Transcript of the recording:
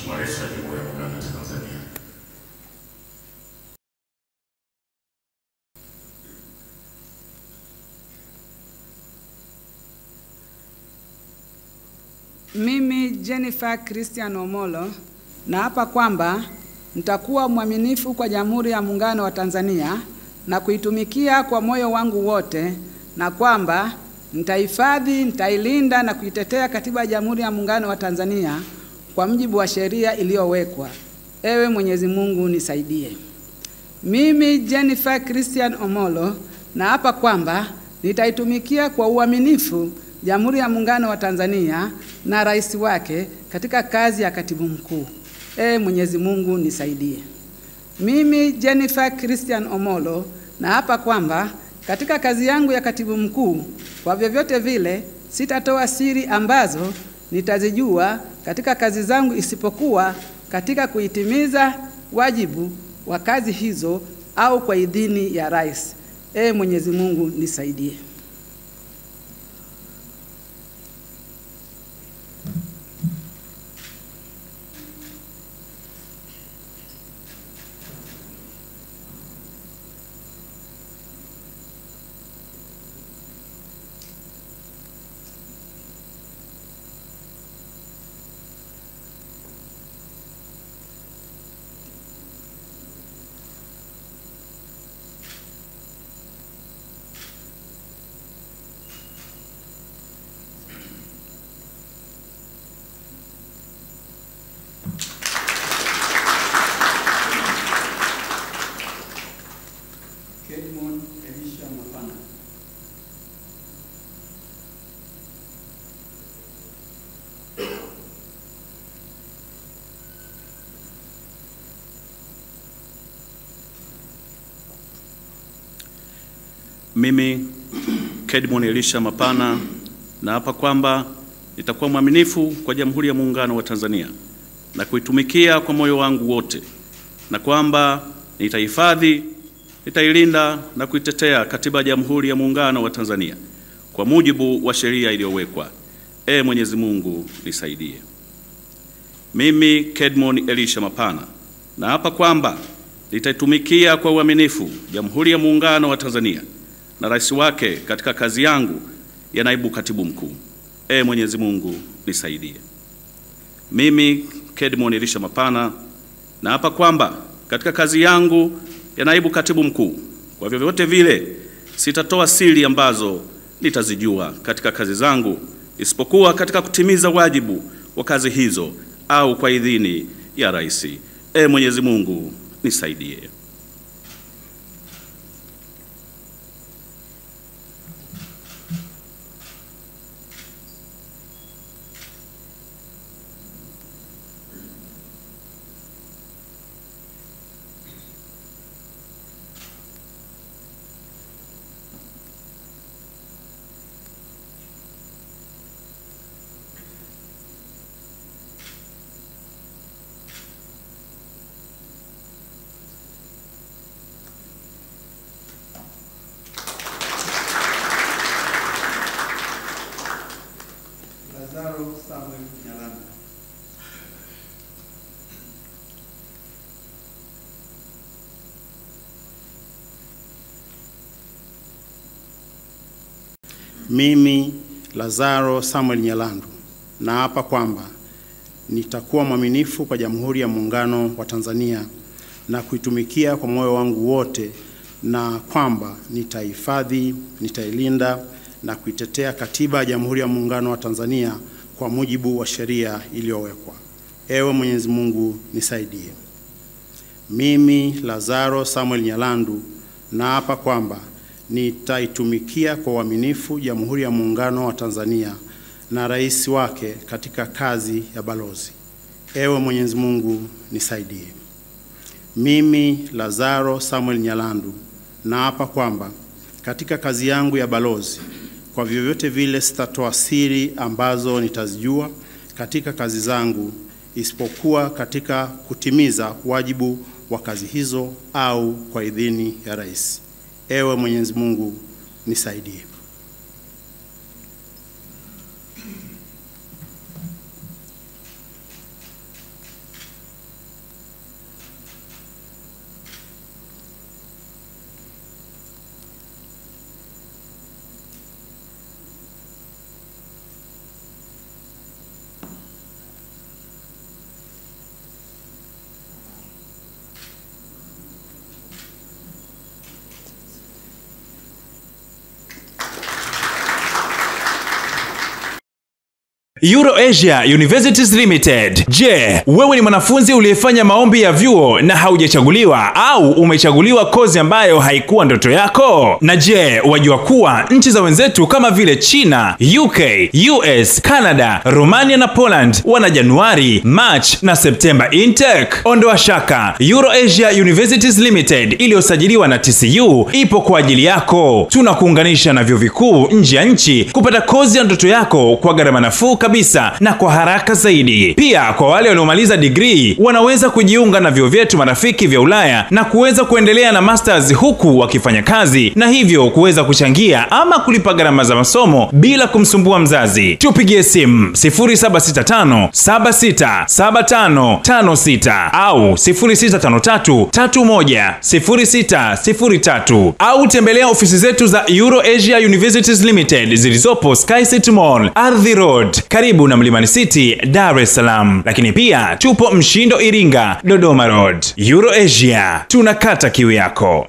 Mheshimiwa Rais wa Jamhuri ya Muungano wa Tanzania. Mimi Jennifer Christian Omolo naapa kwamba nitakuwa mwaminifu kwa Jamhuri ya Muungano wa Tanzania na kuitumikia kwa moyo wangu wote, na kwamba nitahifadhi, nitailinda na kuitetea Katiba ya Jamhuri ya Muungano wa Tanzania kwa mujibu wa sheria iliyowekwa. Ewe Mwenyezi Mungu nisaidie. Mimi Jennifer Christian Omolo naapa kwamba nitaitumikia kwa uaminifu Jamhuri ya Muungano wa Tanzania na rais wake katika kazi ya katibu mkuu. Ewe Mwenyezi Mungu nisaidie. Mimi Jennifer Christian Omolo naapa kwamba katika kazi yangu ya katibu mkuu, kwa vyovyote vile sitatoa siri ambazo nitazijua katika kazi zangu, isipokuwa katika kuitimiza wajibu wa kazi hizo au kwa idhini ya rais. Ewe Mwenyezi Mungu nisaidie. Kedmon Elisha Mapana. Mimi Kedmon Elisha Mapana naapa kwamba nitakuwa mwaminifu kwa Jamhuri ya Muungano wa Tanzania na kuitumikia kwa moyo wangu wote, na kwamba nitahifadhi, nitailinda na kuitetea Katiba ya Jamhuri ya Muungano wa Tanzania kwa mujibu wa sheria iliyowekwa. Ee Mwenyezi Mungu nisaidie. Mimi Kedmon Elisha Mapana naapa kwamba nitaitumikia kwa uaminifu Jamhuri ya Muungano wa Tanzania na rais wake katika kazi yangu ya naibu katibu mkuu. Ee Mwenyezi Mungu nisaidie. Mimi Kedmon Elisha Mapana naapa kwamba katika kazi yangu ya naibu katibu mkuu, kwa vyovyote vile sitatoa siri ambazo nitazijua katika kazi zangu, isipokuwa katika kutimiza wajibu wa kazi hizo au kwa idhini ya rais. Ee Mwenyezi Mungu nisaidie. Lazaro Samuel Nyalanda. Mimi Lazaro Samuel Nyalandu naapa kwamba nitakuwa mwaminifu kwa Jamhuri ya Muungano wa Tanzania na kuitumikia kwa moyo wangu wote, na kwamba nitahifadhi, nitailinda na kuitetea Katiba ya Jamhuri ya Muungano wa Tanzania kwa mujibu wa sheria iliyowekwa. Ewe Mwenyezi Mungu nisaidie. Mimi Lazaro Samuel Nyalandu naapa kwamba nitaitumikia kwa uaminifu Jamhuri ya Muungano wa Tanzania na rais wake katika kazi ya balozi. Ewe Mwenyezi Mungu nisaidie. Mimi Lazaro Samuel Nyalandu naapa kwamba katika kazi yangu ya balozi, kwa vyovyote vile sitatoa siri ambazo nitazijua katika kazi zangu, isipokuwa katika kutimiza wajibu wa kazi hizo au kwa idhini ya rais. Ewe Mwenyezi Mungu nisaidie. EuroAsia Universities Limited. Je, wewe ni mwanafunzi uliyefanya maombi ya vyuo na haujachaguliwa au umechaguliwa kozi ambayo haikuwa ndoto yako? Na je, wajua kuwa nchi za wenzetu kama vile China, UK, US, Canada, Romania na Poland wana Januari, March na September intake? Ondoa shaka, EuroAsia Universities Limited iliyosajiliwa na TCU ipo kwa ajili yako. Tunakuunganisha na vyuo vikuu nje ya nchi kupata kozi ya ndoto yako kwa gharama nafuu kabisa na kwa haraka zaidi. Pia kwa wale waliomaliza degree wanaweza kujiunga na vyuo vyetu marafiki vya Ulaya na kuweza kuendelea na masters huku wakifanya kazi, na hivyo kuweza kuchangia ama kulipa gharama za masomo bila kumsumbua mzazi. Tupigie simu 0765 767556 au 0653310603 au tembelea ofisi zetu za EuroAsia Universities Limited zilizopo Sky City Mall, Ardhi Road, karibu na Mlimani City, Dar es Salaam. Lakini pia tupo Mshindo Iringa, Dodoma Road. EuroAsia, tunakata kiu yako.